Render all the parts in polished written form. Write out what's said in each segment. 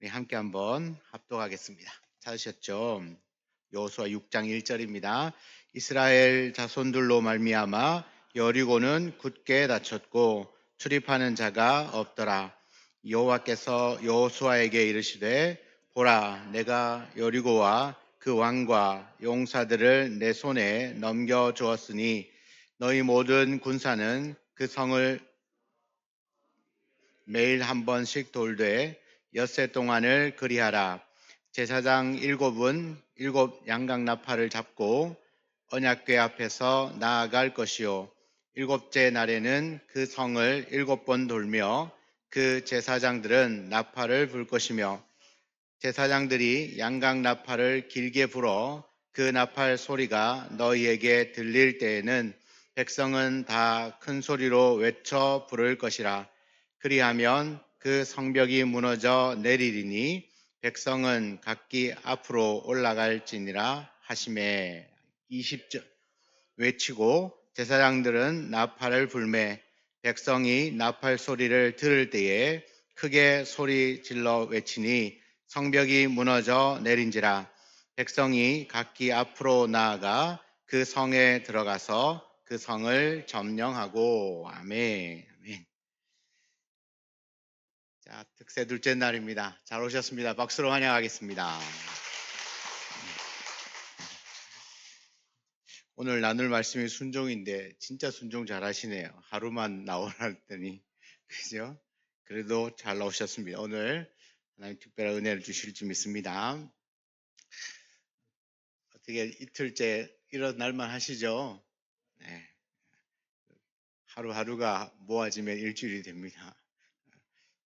우리 함께 한번 합독하겠습니다. 찾으셨죠? 여호수아 6장 1절입니다. 이스라엘 자손들로 말미암아 여리고는 굳게 닫혔고 출입하는 자가 없더라. 여호와께서 여호수아에게 이르시되 보라, 내가 여리고와 그 왕과 용사들을 내 손에 넘겨 주었으니 너희 모든 군사는 그 성을 매일 한 번씩 돌되 엿새 동안을 그리하라. 제사장 일곱은 일곱 양각나팔을 잡고 언약궤 앞에서 나아갈 것이요 일곱째 날에는 그 성을 7번 돌며 그 제사장들은 나팔을 불 것이며 제사장들이 양각나팔을 길게 불어 그 나팔 소리가 너희에게 들릴 때에는 백성은 다 큰 소리로 외쳐 부를 것이라. 그리하면 그 성벽이 무너져 내리리니 백성은 각기 앞으로 올라갈지니라 하시매. 20절 외치고 제사장들은 나팔을 불매 백성이 나팔 소리를 들을 때에 크게 소리 질러 외치니 성벽이 무너져 내린지라. 백성이 각기 앞으로 나아가 그 성에 들어가서 그 성을 점령하고. 아멘. 아멘. 자, 특세 둘째 날입니다. 잘 오셨습니다. 박수로 환영하겠습니다. 오늘 나눌 말씀이 순종인데 진짜 순종 잘하시네요. 하루만 나오라더니 그죠? 그래도 잘 나오셨습니다. 오늘 하나님 특별한 은혜를 주실 줄 믿습니다. 어떻게 이틀째 일어날만 하시죠? 네. 하루하루가 모아지면 일주일이 됩니다.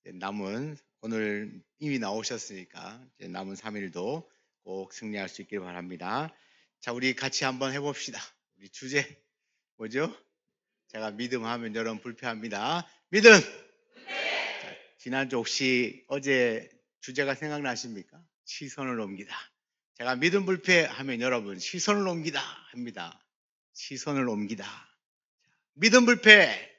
남은 오늘 이미 나오셨으니까 이제 남은 3일도 꼭 승리할 수 있길 바랍니다. 자, 우리 같이 한번 해봅시다. 우리 주제 뭐죠? 제가 믿음 하면 여러분 불패합니다. 믿음! 자, 지난주 혹시 어제 주제가 생각나십니까? 시선을 옮기다. 제가 믿음 불패 하면 여러분 시선을 옮기다 합니다. 시선을 옮기다. 믿음 불패!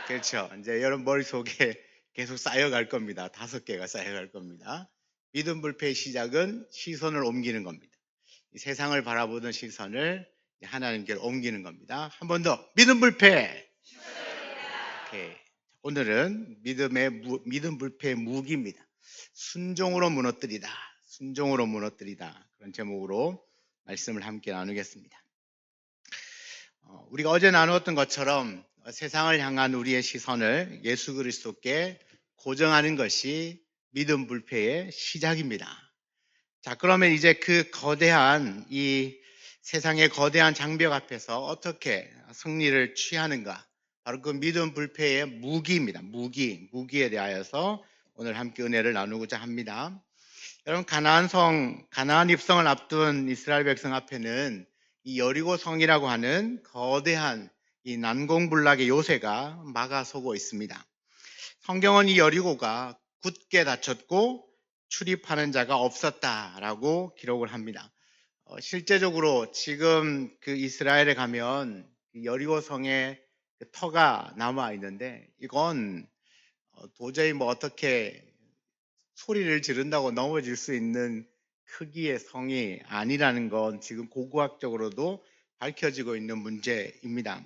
그렇죠. 이제 여러분 머릿속에 계속 쌓여갈 겁니다. 5개가 쌓여갈 겁니다. 믿음 불패의 시작은 시선을 옮기는 겁니다. 이 세상을 바라보던 시선을 하나님께 옮기는 겁니다. 한 번 더. 믿음 불패! 오케이. 오늘은 믿음 불패의 무기입니다. 순종으로 무너뜨리다. 순종으로 무너뜨리다. 그런 제목으로 말씀을 함께 나누겠습니다. 우리가 어제 나누었던 것처럼 세상을 향한 우리의 시선을 예수 그리스도께 고정하는 것이 믿음 불패의 시작입니다. 자, 그러면 이제 그 거대한 이 세상의 거대한 장벽 앞에서 어떻게 승리를 취하는가? 바로 그 믿음 불패의 무기입니다. 무기에 대하여서 오늘 함께 은혜를 나누고자 합니다. 여러분, 가나안 입성을 앞둔 이스라엘 백성 앞에는 이 여리고 성이라고 하는 거대한 이 난공불락의 요새가 막아서고 있습니다. 성경은 이 여리고가 굳게 닫혔고 출입하는 자가 없었다라고 기록을 합니다. 실제적으로 지금 그 이스라엘에 가면 여리고 성에 터가 남아 있는데 이건 도저히 뭐 어떻게 소리를 지른다고 넘어질 수 있는 크기의 성이 아니라는 건 지금 고고학적으로도 밝혀지고 있는 문제입니다.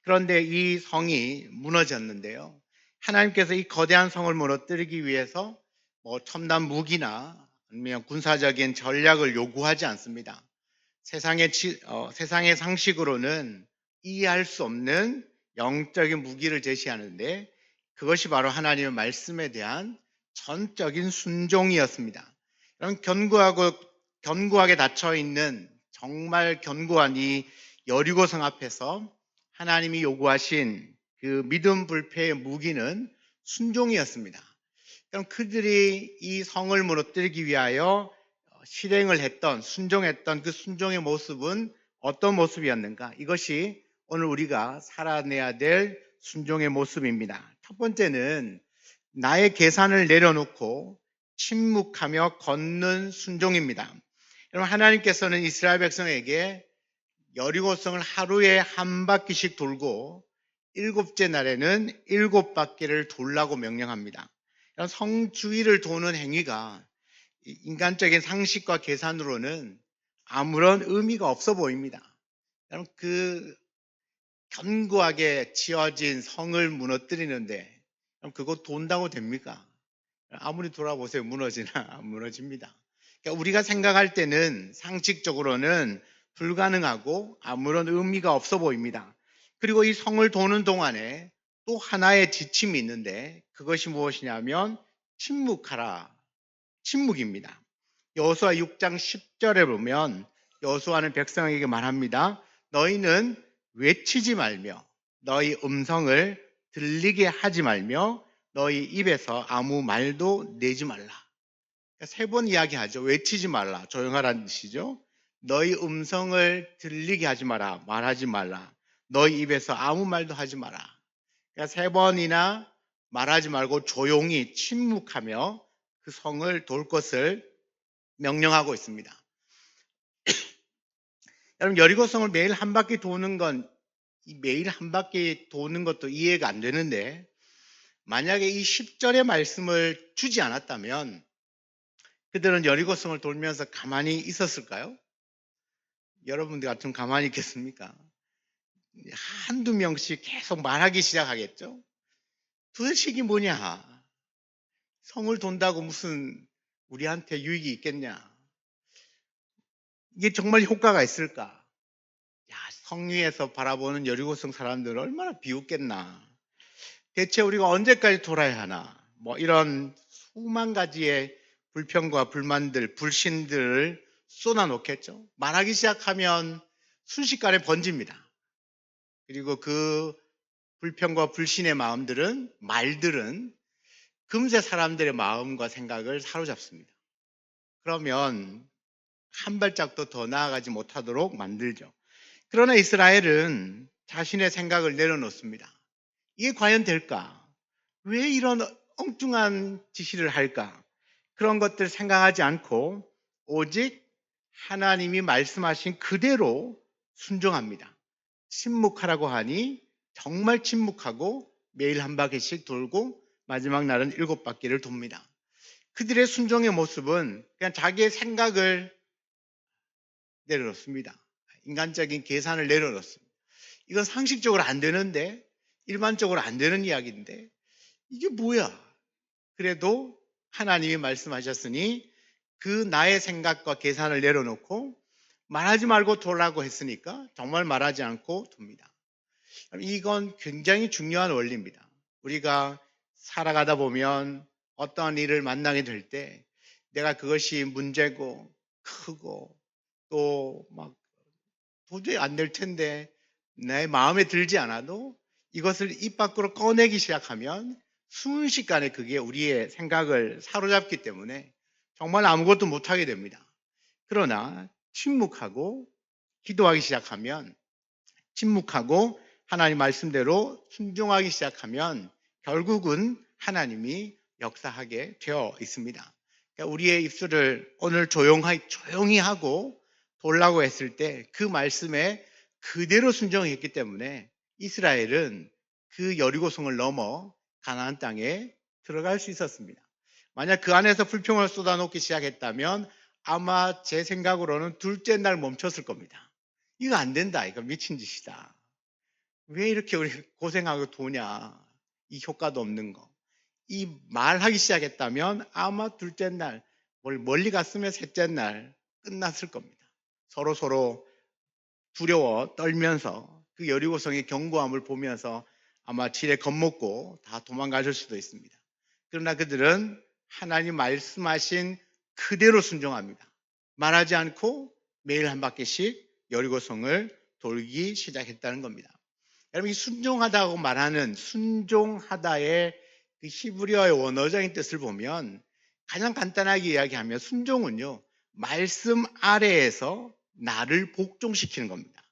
그런데 이 성이 무너졌는데요. 하나님께서 이 거대한 성을 무너뜨리기 위해서 뭐 첨단 무기나 아니면 군사적인 전략을 요구하지 않습니다. 세상의 상식으로는 이해할 수 없는 영적인 무기를 제시하는데 그것이 바로 하나님의 말씀에 대한 전적인 순종이었습니다. 여러분, 견고하게 닫혀 있는 정말 견고한 이 여리고성 앞에서 하나님이 요구하신 그 믿음 불패의 무기는 순종이었습니다. 그럼 그들이 이 성을 무너뜨리기 위하여 순종했던 그 순종의 모습은 어떤 모습이었는가? 이것이 오늘 우리가 살아내야 될 순종의 모습입니다. 첫 번째는 나의 계산을 내려놓고 침묵하며 걷는 순종입니다. 여러분, 하나님께서는 이스라엘 백성에게 여리고성을 하루에 한 바퀴씩 돌고 7째 날에는 7바퀴를 돌라고 명령합니다. 성 주위를 도는 행위가 인간적인 상식과 계산으로는 아무런 의미가 없어 보입니다. 여러분, 그 견고하게 지어진 성을 무너뜨리는데 그거 돈다고 됩니까? 아무리 돌아보세요. 무너지나 안 무너집니다. 그러니까 우리가 생각할 때는 상식적으로는 불가능하고 아무런 의미가 없어 보입니다. 그리고 이 성을 도는 동안에 또 하나의 지침이 있는데 그것이 무엇이냐면 침묵하라. 침묵입니다. 여호수아 6장 10절에 보면 여호수아는 백성에게 말합니다. 너희는 외치지 말며 너희 음성을 들리게 하지 말며 너희 입에서 아무 말도 내지 말라. 세 번 이야기하죠. 외치지 말라. 조용하라는 뜻이죠. 너희 음성을 들리게 하지 마라. 말하지 말라. 너희 입에서 아무 말도 하지 마라. 그러니까 세 번이나 말하지 말고 조용히 침묵하며 그 성을 돌 것을 명령하고 있습니다. 여러분, 여리고성을 매일 한 바퀴 도는 건 매일 한 바퀴 도는 것도 이해가 안 되는데 만약에 이 10절의 말씀을 주지 않았다면 그들은 여리고성을 돌면서 가만히 있었을까요? 여러분들 같으면 가만히 있겠습니까? 한두 명씩 계속 말하기 시작하겠죠? 도대체 이게 뭐냐? 성을 돈다고 무슨 우리한테 유익이 있겠냐? 이게 정말 효과가 있을까? 야, 성 위에서 바라보는 여리고성 사람들은 얼마나 비웃겠나? 대체 우리가 언제까지 돌아야 하나? 뭐 이런 수만 가지의 불평과 불만들, 불신들을 쏟아놓겠죠. 말하기 시작하면 순식간에 번집니다. 그리고 그 불평과 불신의 말들은 금세 사람들의 마음과 생각을 사로잡습니다. 그러면 한 발짝도 더 나아가지 못하도록 만들죠. 그러나 이스라엘은 자신의 생각을 내려놓습니다. 이게 과연 될까? 왜 이런 엉뚱한 지시를 할까? 그런 것들 생각하지 않고 오직 하나님이 말씀하신 그대로 순종합니다. 침묵하라고 하니 정말 침묵하고 매일 한 바퀴씩 돌고 마지막 날은 7바퀴를 돕니다. 그들의 순종의 모습은 그냥 자기의 생각을 내려놓습니다. 인간적인 계산을 내려놓습니다. 이건 상식적으로 안 되는데, 일반적으로 안 되는 이야기인데 이게 뭐야? 그래도 하나님이 말씀하셨으니 그 나의 생각과 계산을 내려놓고 말하지 말고 돌라고 했으니까 정말 말하지 않고 돕니다. 이건 굉장히 중요한 원리입니다. 우리가 살아가다 보면 어떠한 일을 만나게 될 때 내가 그것이 문제고 크고 또 막 도저히 안 될 텐데 내 마음에 들지 않아도 이것을 입 밖으로 꺼내기 시작하면 순식간에 그게 우리의 생각을 사로잡기 때문에 정말 아무것도 못하게 됩니다. 그러나 침묵하고 기도하기 시작하면 침묵하고 하나님 말씀대로 순종하기 시작하면 결국은 하나님이 역사하게 되어 있습니다. 그러니까 우리의 입술을 오늘 조용히 하고 돌라고 했을 때 그 말씀에 그대로 순종했기 때문에 이스라엘은 그 여리고성을 넘어 가나안 땅에 들어갈 수 있었습니다. 만약 그 안에서 불평을 쏟아놓기 시작했다면 아마 제 생각으로는 둘째 날 멈췄을 겁니다. 이거 안 된다. 이거 미친 짓이다. 왜 이렇게 우리 고생하고 도냐? 이 효과도 없는 거. 이 말하기 시작했다면 아마 둘째 날, 멀리 갔으면 셋째 날 끝났을 겁니다. 서로 두려워 떨면서 그 여리고성의 견고함을 보면서 아마 지레 겁먹고 다 도망가실 수도 있습니다. 그러나 그들은 하나님 말씀하신 그대로 순종합니다. 말하지 않고 매일 한 바퀴씩 여리고성을 돌기 시작했다는 겁니다. 여러분, 이 순종하다고 말하는 순종하다의 그 히브리어의 원어적인 뜻을 보면 가장 간단하게 이야기하면 순종은요, 말씀 아래에서 나를 복종시키는 겁니다.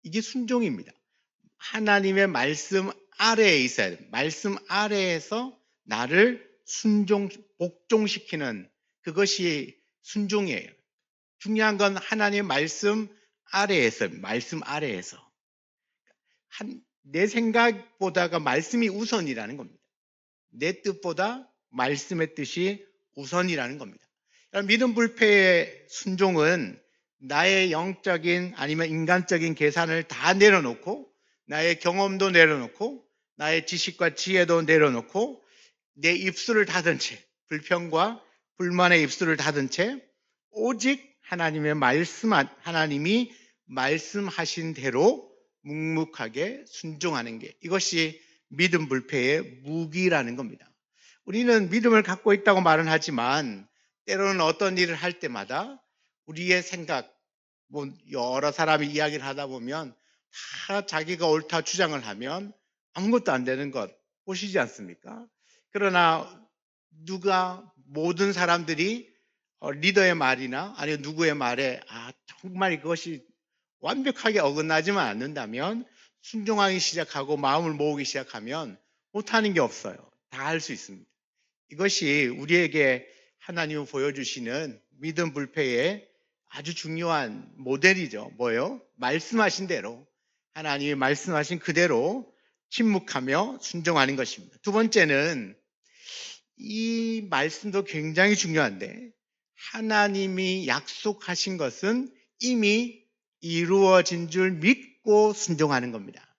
이게 순종입니다. 하나님의 말씀 아래에 있어야 돼요. 말씀 아래에서 나를 복종시키는 그것이 순종이에요. 중요한 건 하나님의 말씀 아래에서. 내 생각보다가 말씀이 우선이라는 겁니다. 내 뜻보다 말씀의 뜻이 우선이라는 겁니다. 믿음 불패의 순종은 나의 영적인 아니면 인간적인 계산을 다 내려놓고 나의 경험도 내려놓고 나의 지식과 지혜도 내려놓고 내 입술을 닫은 채 불평과 불만의 입술을 닫은 채 오직 하나님이 말씀하신 대로 묵묵하게 순종하는 게 이것이 믿음 불패의 무기라는 겁니다. 우리는 믿음을 갖고 있다고 말은 하지만 때로는 어떤 일을 할 때마다 우리의 생각, 여러 사람이 이야기를 하다 보면 다 자기가 옳다 주장을 하면 아무것도 안 되는 것 보시지 않습니까? 그러나 모든 사람들이 리더의 말이나 아니면 누구의 말에 정말 그것이 완벽하게 어긋나지만 않는다면 순종하기 시작하고 마음을 모으기 시작하면 못하는 게 없어요. 다 할 수 있습니다. 이것이 우리에게 하나님이 보여주시는 믿음 불패의 아주 중요한 모델이죠. 뭐요? 말씀하신 대로 하나님이 말씀하신 그대로 침묵하며 순종하는 것입니다. 두 번째는 이 말씀도 굉장히 중요한데 하나님이 약속하신 것은 이미 이루어진 줄 믿고 순종하는 겁니다.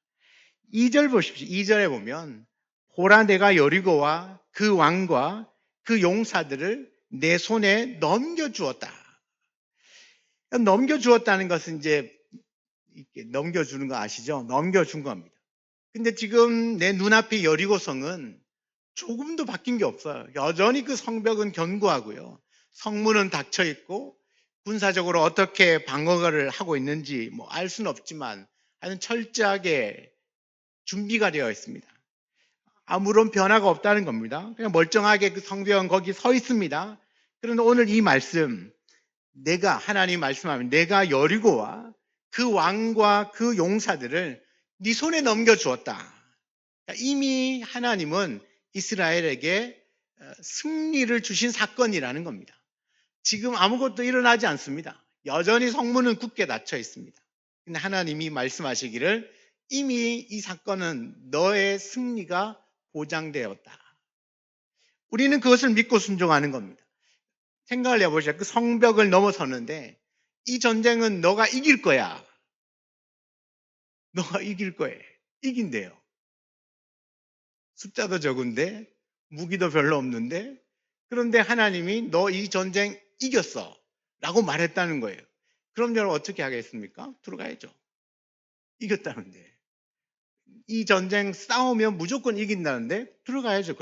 2절 보십시오. 2절에 보면 보라 내가 여리고와 그 왕과 그 용사들을 내 손에 넘겨주었다. 넘겨주었다는 것은 이제 이렇게 넘겨주는 거 아시죠? 넘겨준 겁니다. 근데 지금 내 눈앞에 여리고성은 조금도 바뀐 게 없어요. 여전히 그 성벽은 견고하고요. 성문은 닫혀 있고 군사적으로 어떻게 방어를 하고 있는지 알 수는 없지만 하여튼 철저하게 준비가 되어 있습니다. 아무런 변화가 없다는 겁니다. 그냥 멀쩡하게 그 성벽은 거기 서 있습니다. 그런데 오늘 이 말씀, 하나님 말씀하면 내가 여리고와 그 왕과 그 용사들을 네 손에 넘겨주었다. 그러니까 이미 하나님은 이스라엘에게 승리를 주신 사건이라는 겁니다. 지금 아무것도 일어나지 않습니다. 여전히 성문은 굳게 닫혀 있습니다. 근데 하나님이 말씀하시기를 이미 이 사건은 너의 승리가 보장되었다. 우리는 그것을 믿고 순종하는 겁니다. 생각을 해보시죠. 그 성벽을 넘어섰는데 이 전쟁은 너가 이길 거야. 너가 이길 거예요. 이긴대요. 숫자도 적은데 무기도 별로 없는데 그런데 하나님이 너 이 전쟁 이겼어 라고 말했다는 거예요. 그럼 여러분 어떻게 하겠습니까? 들어가야죠. 이겼다는데 이 전쟁 싸우면 무조건 이긴다는데 들어가야죠.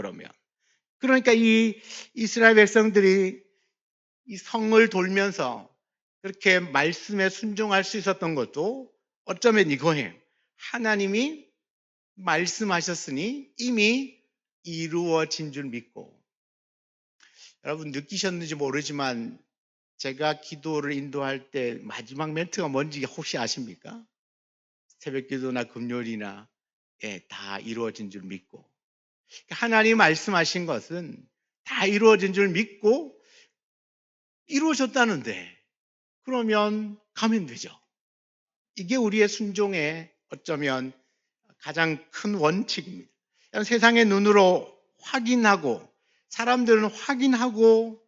그러니까 이 이스라엘 백성들이 이 성을 돌면서 그렇게 말씀에 순종할 수 있었던 것도 어쩌면 이거예요. 하나님이 말씀하셨으니 이미 이루어진 줄 믿고. 여러분 느끼셨는지 모르지만 제가 기도를 인도할 때 마지막 멘트가 뭔지 혹시 아십니까? 새벽 기도나 금요일이나 다 이루어진 줄 믿고. 하나님 말씀하신 것은 다 이루어진 줄 믿고 이루어졌다는데 그러면 가면 되죠. 이게 우리의 순종의 어쩌면 가장 큰 원칙입니다. 세상의 눈으로 확인하고 사람들은 확인하고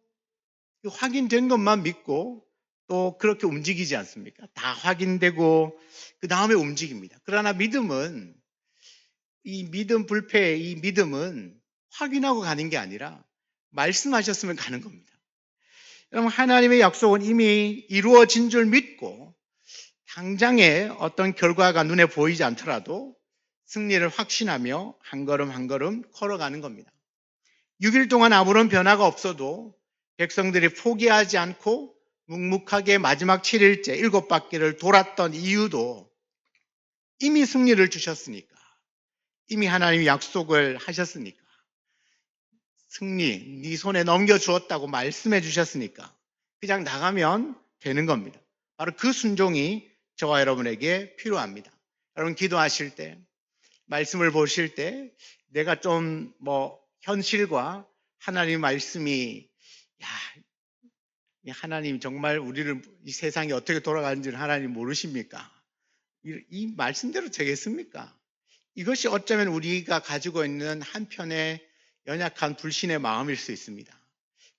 확인된 것만 믿고 또 그렇게 움직이지 않습니까? 다 확인되고 그 다음에 움직입니다. 그러나 믿음은 이 믿음 불패의 이 믿음은 확인하고 가는 게 아니라 말씀하셨으면 가는 겁니다. 여러분 하나님의 약속은 이미 이루어진 줄 믿고 당장에 어떤 결과가 눈에 보이지 않더라도 승리를 확신하며 한 걸음 한 걸음 걸어가는 겁니다. 6일 동안 아무런 변화가 없어도 백성들이 포기하지 않고 묵묵하게 마지막 7일째 7바퀴를 돌았던 이유도 이미 승리를 주셨으니까, 이미 하나님이 약속을 하셨으니까, 승리 네 손에 넘겨주었다고 말씀해 주셨으니까 그냥 나가면 되는 겁니다. 바로 그 순종이 저와 여러분에게 필요합니다. 여러분 기도하실 때, 말씀을 보실 때 내가 좀 현실과 하나님의 말씀이 하나님 정말 우리를 이 세상이 어떻게 돌아가는지를 하나님 모르십니까? 이 말씀대로 되겠습니까? 이것이 어쩌면 우리가 가지고 있는 한편의 연약한 불신의 마음일 수 있습니다.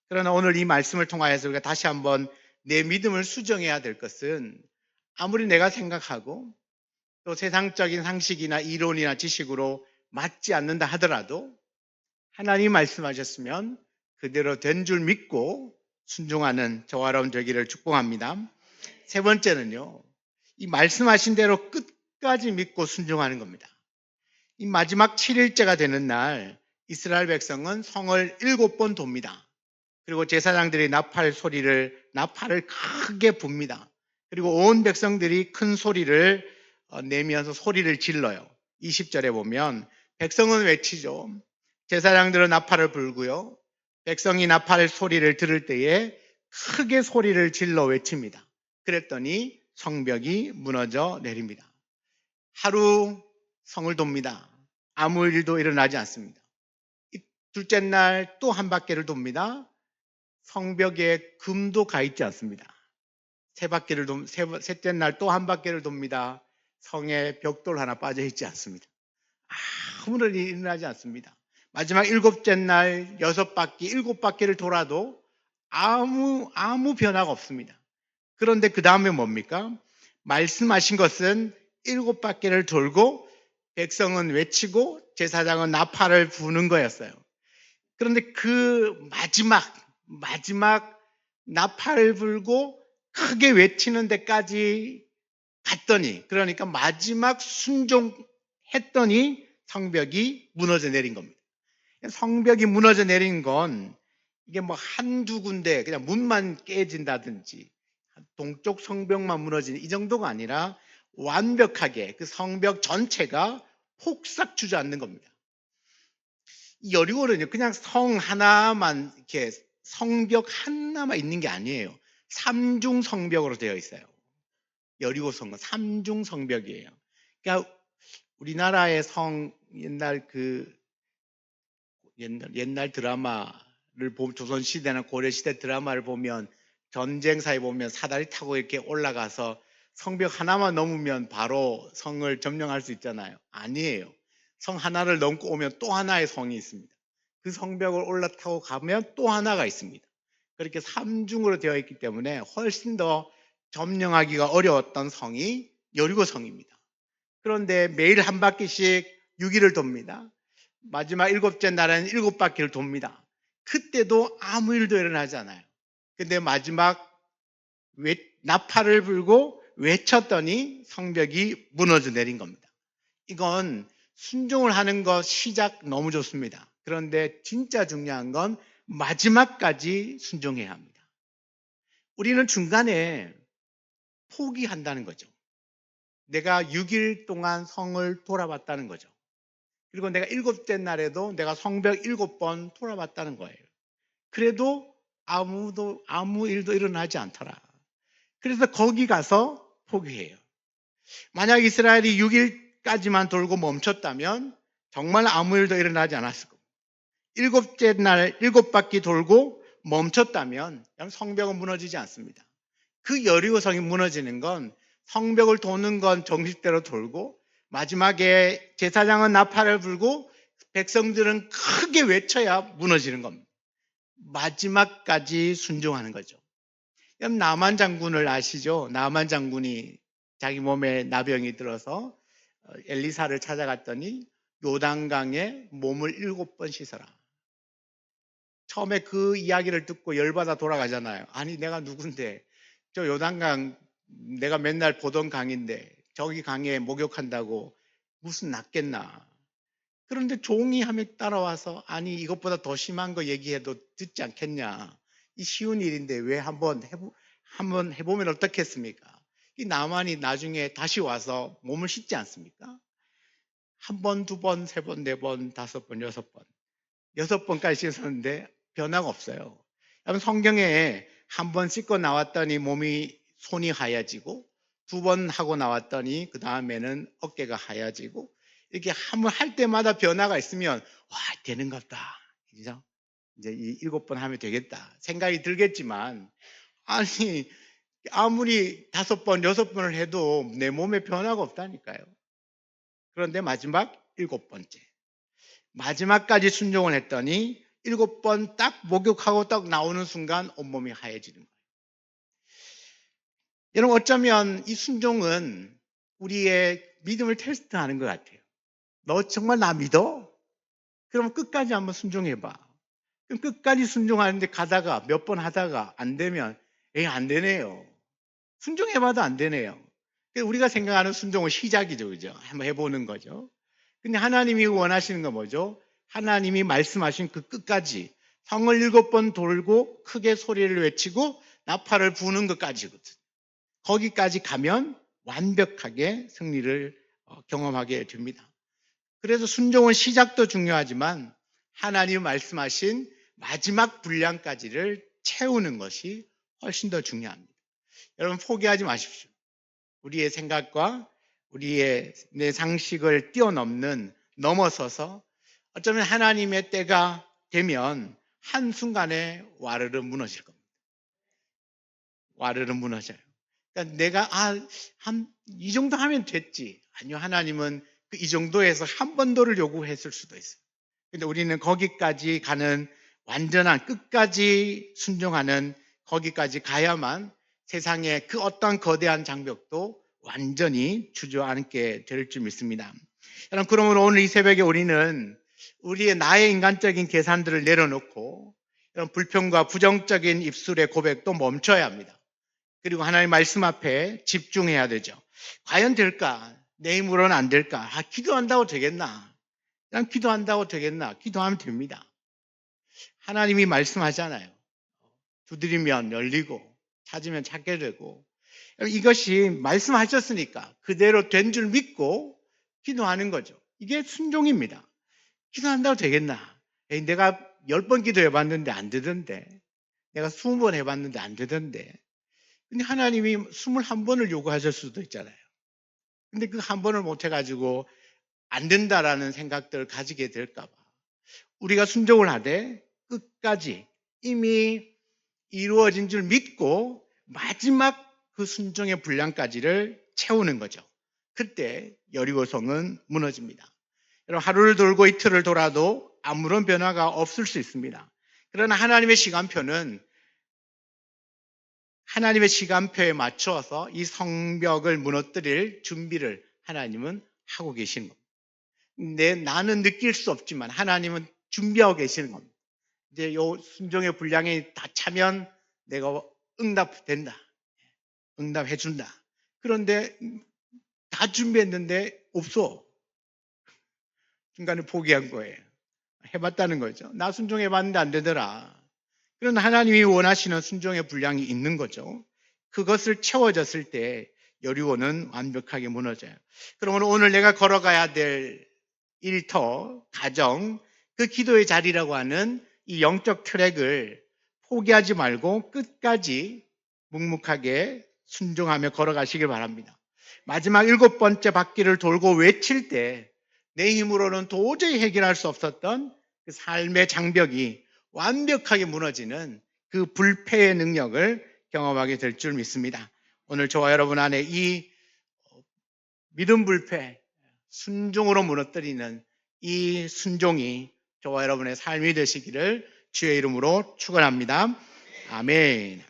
그러나 오늘 이 말씀을 통하여서 우리가 다시 한번 내 믿음을 수정해야 될 것은 아무리 내가 생각하고 또 세상적인 상식이나 이론이나 지식으로 맞지 않는다 하더라도 하나님 말씀하셨으면 그대로 된 줄 믿고 순종하는 저와 여러분 되기를 축복합니다. 세 번째는요, 이 말씀하신 대로 끝까지 믿고 순종하는 겁니다. 이 마지막 7일째가 되는 날 이스라엘 백성은 성을 7번 돕니다. 그리고 제사장들이 나팔을 크게 붑니다. 그리고 온 백성들이 큰 소리를 내면서 소리를 질러요. 20절에 보면 백성은 외치죠. 제사장들은 나팔을 불고요. 백성이 나팔 소리를 들을 때에 크게 소리를 질러 외칩니다. 그랬더니 성벽이 무너져 내립니다. 하루 성을 돕니다. 아무 일도 일어나지 않습니다. 둘째 날 또 한 바퀴를 돕니다. 성벽에 금도 가 있지 않습니다. 셋째 날 또 한 바퀴를 돕니다. 성에 벽돌 하나 빠져 있지 않습니다. 아무런 일이 일어나지 않습니다. 마지막 일곱째 날 6바퀴, 7바퀴를 돌아도 아무 변화가 없습니다. 그런데 그 다음에 뭡니까? 말씀하신 것은 7바퀴를 돌고 백성은 외치고 제사장은 나팔을 부는 거였어요. 그런데 그 마지막 나팔을 불고 크게 외치는 데까지 갔더니, 그러니까 마지막 순종했더니 성벽이 무너져 내린 겁니다. 성벽이 무너져 내린 건 이게 뭐 한두 군데 그냥 문만 깨진다든지 동쪽 성벽만 무너지는 이 정도가 아니라 완벽하게 그 성벽 전체가 폭삭 주저앉는 겁니다. 여리고는요, 그냥 성 하나만, 이렇게 성벽 하나만 있는 게 아니에요. 삼중 성벽으로 되어 있어요. 여리고 성은 삼중 성벽이에요. 그러니까 우리나라의 성, 옛날 드라마를 보면, 조선시대나 고려시대 드라마를 보면 전쟁사에 보면 사다리 타고 이렇게 올라가서 성벽 하나만 넘으면 바로 성을 점령할 수 있잖아요. 아니에요. 성 하나를 넘고 오면 또 하나의 성이 있습니다. 그 성벽을 올라타고 가면 또 하나가 있습니다. 그렇게 삼중으로 되어 있기 때문에 훨씬 더 점령하기가 어려웠던 성이 여리고 성입니다. 그런데 매일 한 바퀴씩 6일을 돕니다. 마지막 7째 날에는 7바퀴를 돕니다. 그때도 아무 일도 일어나지 않아요. 근데 마지막 나팔을 불고 외쳤더니 성벽이 무너져 내린 겁니다. 이건 순종을 하는 것 시작 너무 좋습니다. 그런데 진짜 중요한 건 마지막까지 순종해야 합니다. 우리는 중간에 포기한다는 거죠. 내가 6일 동안 성을 돌아봤다는 거죠. 그리고 내가 7째 날에도 내가 성벽 7번 돌아봤다는 거예요. 그래도 아무 일도 일어나지 않더라. 그래서 거기 가서 포기해요. 만약 이스라엘이 6일까지만 돌고 멈췄다면 정말 아무 일도 일어나지 않았을 겁니다. 7째 날 7바퀴 돌고 멈췄다면 성벽은 무너지지 않습니다. 그 여리고성이 무너지는 건 성벽을 도는 건 정식대로 돌고 마지막에 제사장은 나팔을 불고 백성들은 크게 외쳐야 무너지는 겁니다. 마지막까지 순종하는 거죠. 나만 장군을 아시죠? 나만 장군이 자기 몸에 나병이 들어서 엘리사를 찾아갔더니 요단강에 몸을 7번 씻어라. 처음에 그 이야기를 듣고 열받아 돌아가잖아요. 아니 내가 누군데, 저 요단강 내가 맨날 보던 강인데 저기 강에 목욕한다고 무슨 낫겠나. 그런데 종이 하며 따라와서 아니 이것보다 더 심한 거 얘기해도 듣지 않겠냐. 이 쉬운 일인데 왜 한번 해보면 어떻겠습니까? 이 나만이 나중에 다시 와서 몸을 씻지 않습니까? 한 번, 두 번, 세 번, 네 번, 다섯 번, 여섯 번까지 씻었는데 변화가 없어요. 성경에 한 번 씻고 나왔더니 손이 하얘지고 두 번 하고 나왔더니 그 다음에는 어깨가 하얘지고 이렇게 한 번 할 때마다 변화가 있으면 와 되는갑다. 그죠? 이제 이 7번 하면 되겠다 생각이 들겠지만 아니 아무리 5번, 6번을 해도 내 몸에 변화가 없다니까요. 그런데 마지막 7번째 마지막까지 순종을 했더니 7번 딱 목욕하고 딱 나오는 순간 온몸이 하얘지는 거예요. 여러분, 어쩌면 이 순종은 우리의 믿음을 테스트하는 것 같아요. 너 정말 나 믿어? 그럼 끝까지 한번 순종해봐. 그럼 끝까지 순종하는데 가다가 몇 번 하다가 안 되면 안 되네요. 순종해봐도 안 되네요. 우리가 생각하는 순종은 시작이죠, 그죠? 한번 해보는 거죠. 근데 하나님이 원하시는 건 뭐죠? 하나님이 말씀하신 그 끝까지 성을 7번 돌고 크게 소리를 외치고 나팔을 부는 것까지거든. 거기까지 가면 완벽하게 승리를 경험하게 됩니다. 그래서 순종은 시작도 중요하지만 하나님 말씀하신 마지막 분량까지를 채우는 것이 훨씬 더 중요합니다. 여러분, 포기하지 마십시오. 우리의 생각과 우리의 내 상식을 뛰어넘는, 넘어서서 어쩌면 하나님의 때가 되면 한순간에 와르르 무너질 겁니다. 와르르 무너져요. 그러니까 내가 이 정도 하면 됐지. 아니요, 하나님은 이 정도에서 한 번 더를 요구했을 수도 있어요. 근데 우리는 거기까지 가는, 완전한 끝까지 순종하는, 거기까지 가야만 세상의 그 어떤 거대한 장벽도 완전히 주저앉게 될 줄 믿습니다. 여러분, 그러면 오늘 이 새벽에 우리는 우리의 나의 인간적인 계산들을 내려놓고 이런 불평과 부정적인 입술의 고백도 멈춰야 합니다. 그리고 하나님의 말씀 앞에 집중해야 되죠. 과연 될까? 내 힘으로는 안 될까? 기도한다고 되겠나? 그냥 기도한다고 되겠나? 기도하면 됩니다. 하나님이 말씀하잖아요. 두드리면 열리고 찾으면 찾게 되고, 이것이 말씀하셨으니까 그대로 된 줄 믿고 기도하는 거죠. 이게 순종입니다. 기도한다고 되겠나? 내가 10번 기도해봤는데 안 되던데, 내가 20번 해봤는데 안 되던데. 근데 하나님이 21번을 요구하실 수도 있잖아요. 근데 그 한 번을 못 해가지고 안 된다라는 생각들을 가지게 될까봐 우리가 순종을 하되 끝까지 이미 이루어진 줄 믿고 마지막 그 순종의 분량까지를 채우는 거죠. 그때 여리고성은 무너집니다. 여러분, 하루를 돌고 이틀을 돌아도 아무런 변화가 없을 수 있습니다. 그러나 하나님의 시간표에 맞춰서 이 성벽을 무너뜨릴 준비를 하나님은 하고 계시는 겁니다. 나는 느낄 수 없지만 하나님은 준비하고 계시는 겁니다. 이제 요 순종의 분량이 다 차면 내가 응답된다. 응답해준다. 그런데 다 준비했는데 없어. 중간에 포기한 거예요. 해봤다는 거죠. 나 순종해봤는데 안 되더라. 그런 하나님이 원하시는 순종의 분량이 있는 거죠. 그것을 채워졌을 때 여리고는 완벽하게 무너져요. 그러면 오늘 내가 걸어가야 될 일터, 가정, 그 기도의 자리라고 하는 이 영적 트랙을 포기하지 말고 끝까지 묵묵하게 순종하며 걸어가시길 바랍니다. 마지막 7번째 바퀴를 돌고 외칠 때 내 힘으로는 도저히 해결할 수 없었던 그 삶의 장벽이 완벽하게 무너지는 그 불패의 능력을 경험하게 될 줄 믿습니다. 오늘 저와 여러분 안에 이 믿음 불패, 순종으로 무너뜨리는 이 순종이 저와 여러분의 삶이 되시기를 주의 이름으로 축원합니다. 아멘.